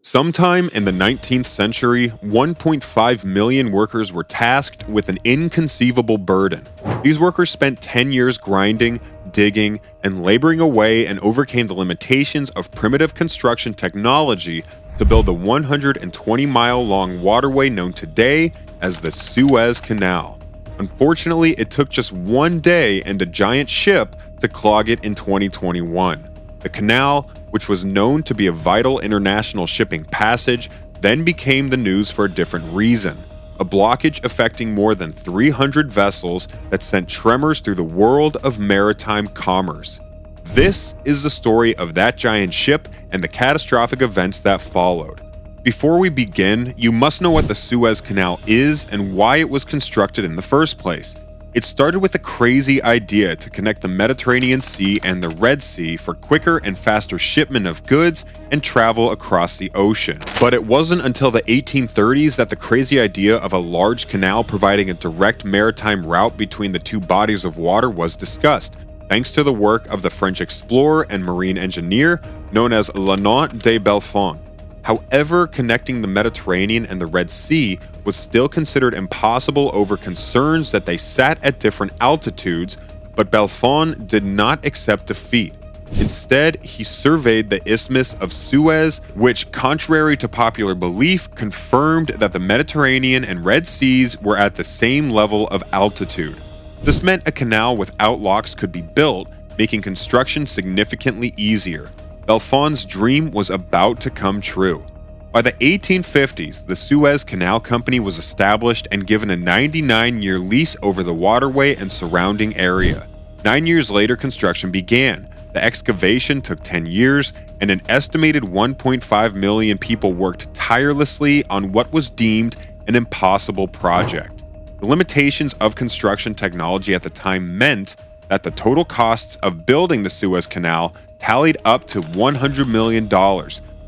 Sometime in the 19th century, 1.5 million workers were tasked with an inconceivable burden. These workers spent 10 years grinding, digging, and laboring away and overcame the limitations of primitive construction technology to build the 120-mile-long waterway known today as the Suez Canal. Unfortunately, it took just one day and a giant ship to clog it in 2021. The canal, which was known to be a vital international shipping passage, then became the news for a different reason: a blockage affecting more than 300 vessels that sent tremors through the world of maritime commerce. This is the story of that giant ship and the catastrophic events that followed. Before we begin, you must know what the Suez Canal is and why it was constructed in the first place. It started with a crazy idea to connect the Mediterranean Sea and the Red Sea for quicker and faster shipment of goods and travel across the ocean. But it wasn't until the 1830s that the crazy idea of a large canal providing a direct maritime route between the two bodies of water was discussed, thanks to the work of the French explorer and marine engineer known as Lenault de Bellefonds. However, connecting the Mediterranean and the Red Sea was still considered impossible over concerns that they sat at different altitudes, but Bellefonds did not accept defeat. Instead, he surveyed the Isthmus of Suez, which, contrary to popular belief, confirmed that the Mediterranean and Red Seas were at the same level of altitude. This meant a canal without locks could be built, making construction significantly easier. Bellefonds' dream was about to come true. By the 1850s, the Suez Canal Company was established and given a 99-year lease over the waterway and surrounding area. 9 years later, construction began. The excavation took 10 years, and an estimated 1.5 million people worked tirelessly on what was deemed an impossible project. The limitations of construction technology at the time meant that the total costs of building the Suez Canal tallied up to $100 million,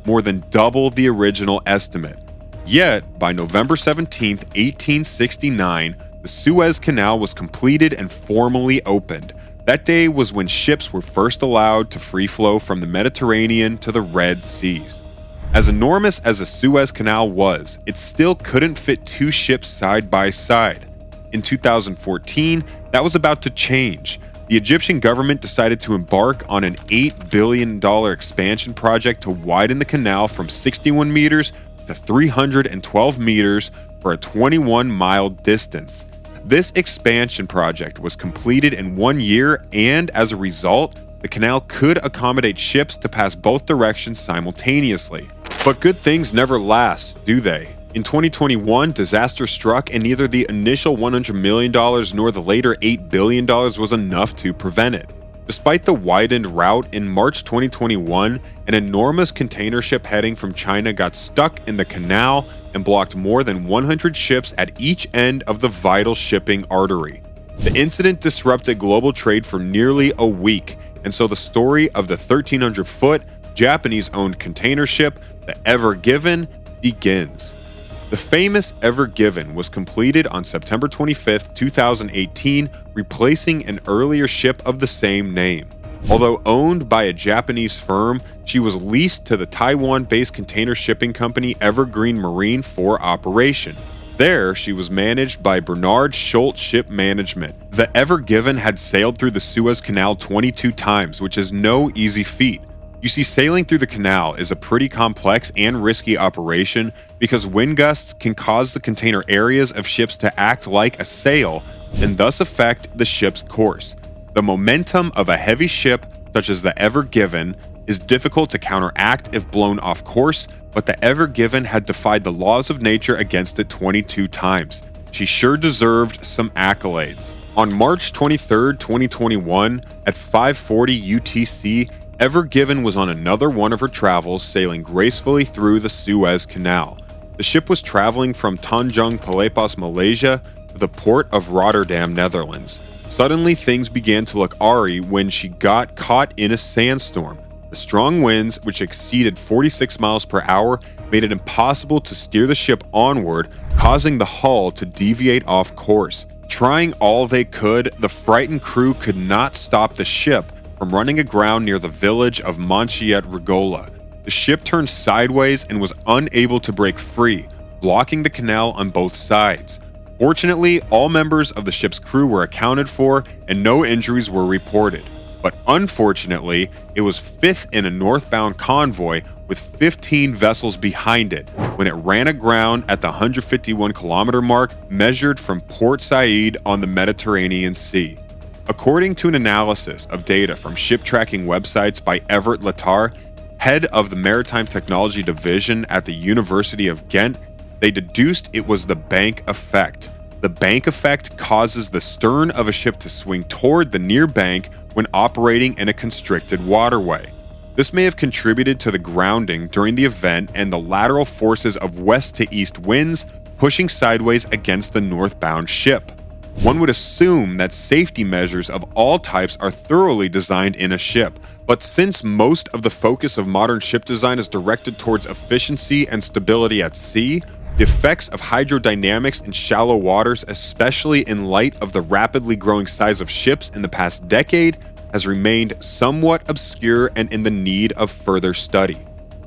more than double the original estimate. Yet, by November 17, 1869, the Suez Canal was completed and formally opened. That day was when ships were first allowed to free flow from the Mediterranean to the Red Seas. As enormous as the Suez Canal was, it still couldn't fit two ships side by side. In 2014, that was about to change. The Egyptian government decided to embark on an $8 billion expansion project to widen the canal from 61 meters to 312 meters for a 21-mile distance. This expansion project was completed in 1 year, and as a result, the canal could accommodate ships to pass both directions simultaneously. But good things never last, do they? In 2021, disaster struck, and neither the initial $100 million nor the later $8 billion was enough to prevent it. Despite the widened route, in March 2021, an enormous container ship heading from China got stuck in the canal and blocked more than 100 ships at each end of the vital shipping artery. The incident disrupted global trade for nearly a week, and so the story of the 1,300-foot Japanese-owned container ship, the Ever Given, begins. The famous Ever Given was completed on September 25, 2018, replacing an earlier ship of the same name. Although owned by a Japanese firm, she was leased to the Taiwan-based container shipping company Evergreen Marine for operation. There, she was managed by Bernard Schultz Ship Management. The Ever Given had sailed through the Suez Canal 22 times, which is no easy feat. You see, sailing through the canal is a pretty complex and risky operation because wind gusts can cause the container areas of ships to act like a sail and thus affect the ship's course. The momentum of a heavy ship, such as the Ever Given, is difficult to counteract if blown off course, but the Ever Given had defied the laws of nature against it 22 times. She sure deserved some accolades. On March 23, 2021, at 5:40 UTC, Ever Given was on another one of her travels, sailing gracefully through the Suez Canal. The ship was traveling from Tanjung Pelepas, Malaysia, to the port of Rotterdam, Netherlands. Suddenly, things began to look awry when she got caught in a sandstorm. The strong winds, which exceeded 46 miles per hour, made it impossible to steer the ship onward, causing the hull to deviate off course. Trying all they could, the frightened crew could not stop the ship from running aground near the village of Montchiet Regola. The The ship turned sideways and was unable to break free, blocking the canal on both sides. Fortunately, all members of the ship's crew were accounted for and no injuries were reported. But unfortunately, it was fifth in a northbound convoy with 15 vessels behind it when it ran aground at the 151-kilometer mark measured from Port Said on the Mediterranean Sea. According to an analysis of data from ship tracking websites by Everett Lattar, head of the Maritime Technology Division at the University of Ghent, they deduced it was the bank effect. The bank effect causes the stern of a ship to swing toward the near bank when operating in a constricted waterway. This may have contributed to the grounding during the event and the lateral forces of west to east winds pushing sideways against the northbound ship. One would assume that safety measures of all types are thoroughly designed in a ship, but since most of the focus of modern ship design is directed towards efficiency and stability at sea, the effects of hydrodynamics in shallow waters, especially in light of the rapidly growing size of ships in the past decade, has remained somewhat obscure and in the need of further study.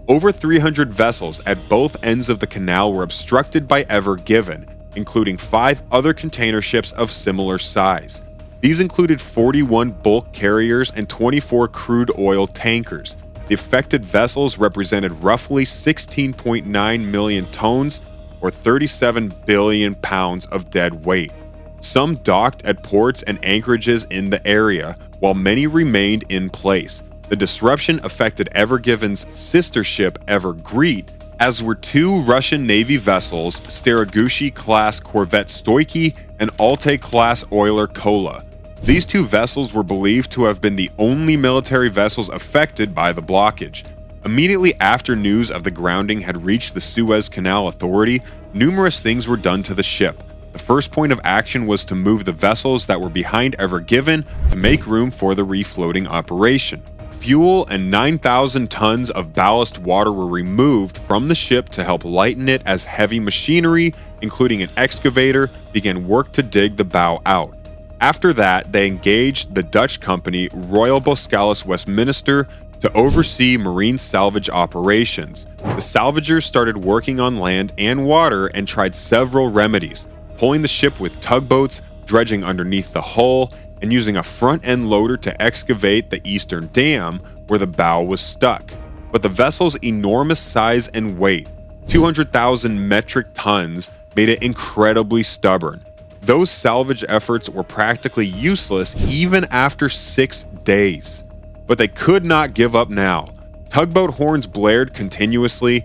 Over 300 vessels at both ends of the canal were obstructed by Ever Given, including 5 other container ships of similar size. These included 41 bulk carriers and 24 crude oil tankers. The affected vessels represented roughly 16.9 million tons, or 37 billion pounds of dead weight. Some docked at ports and anchorages in the area, while many remained in place. The disruption affected Ever Given's sister ship Ever Greet, as were 2 Russian Navy vessels, Staragushi-class corvette Stoiki and Altai-class oiler Kola. These 2 vessels were believed to have been the only military vessels affected by the blockage. Immediately after news of the grounding had reached the Suez Canal Authority, numerous things were done to the ship. The first point of action was to move the vessels that were behind Ever Given to make room for the refloating operation. Fuel and 9,000 tons of ballast water were removed from the ship to help lighten it as heavy machinery, including an excavator, began work to dig the bow out. After that, they engaged the Dutch company Royal Boskalis Westminster to oversee marine salvage operations. The salvagers started working on land and water and tried several remedies, pulling the ship with tugboats, dredging underneath the hull, and using a front-end loader to excavate the eastern dam where the bow was stuck. But the vessel's enormous size and weight, 200,000 metric tons, made it incredibly stubborn. Those salvage efforts were practically useless even after 6 days. But they could not give up now. Tugboat horns blared continuously,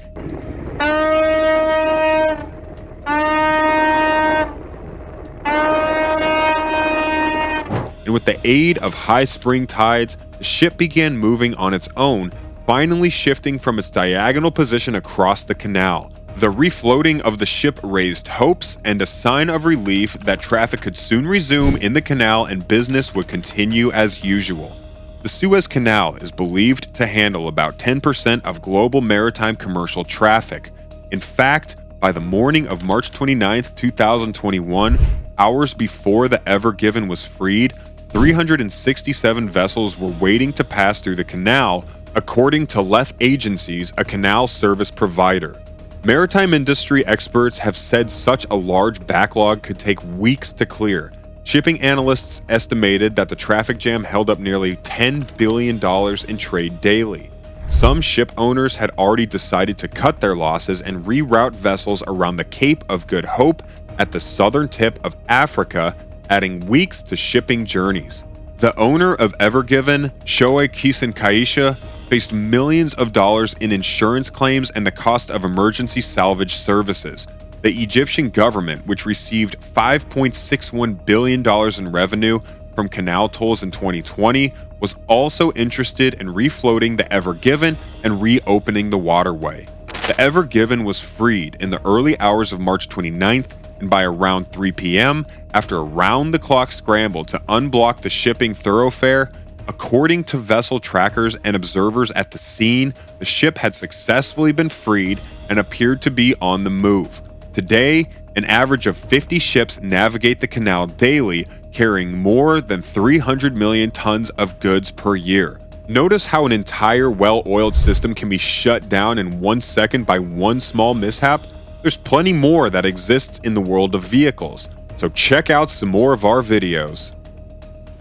and with the aid of high spring tides, the ship began moving on its own, finally shifting from its diagonal position across the canal. The refloating of the ship raised hopes and a sign of relief that traffic could soon resume in the canal and business would continue as usual. The Suez Canal is believed to handle about 10% of global maritime commercial traffic. In fact, by the morning of March 29, 2021, hours before the Ever Given was freed, 367 vessels were waiting to pass through the canal, according to Leth Agencies, a canal service provider. Maritime industry experts have said such a large backlog could take weeks to clear. Shipping analysts estimated that the traffic jam held up nearly $10 billion in trade daily. Some ship owners had already decided to cut their losses and reroute vessels around the Cape of Good Hope at the southern tip of Africa, adding weeks to shipping journeys. The owner of Ever Given, Shoei Kisankaisha, faced millions of dollars in insurance claims and the cost of emergency salvage services. The Egyptian government, which received $5.61 billion in revenue from canal tolls in 2020, was also interested in refloating the Ever Given and reopening the waterway. The Ever Given was freed in the early hours of March 29th, and by around 3 p.m., after a round-the-clock scramble to unblock the shipping thoroughfare, according to vessel trackers and observers at the scene, the ship had successfully been freed and appeared to be on the move. Today, an average of 50 ships navigate the canal daily, carrying more than 300 million tons of goods per year. Notice how an entire well-oiled system can be shut down in 1 second by one small mishap? There's plenty more that exists in the world of vehicles, so check out some more of our videos.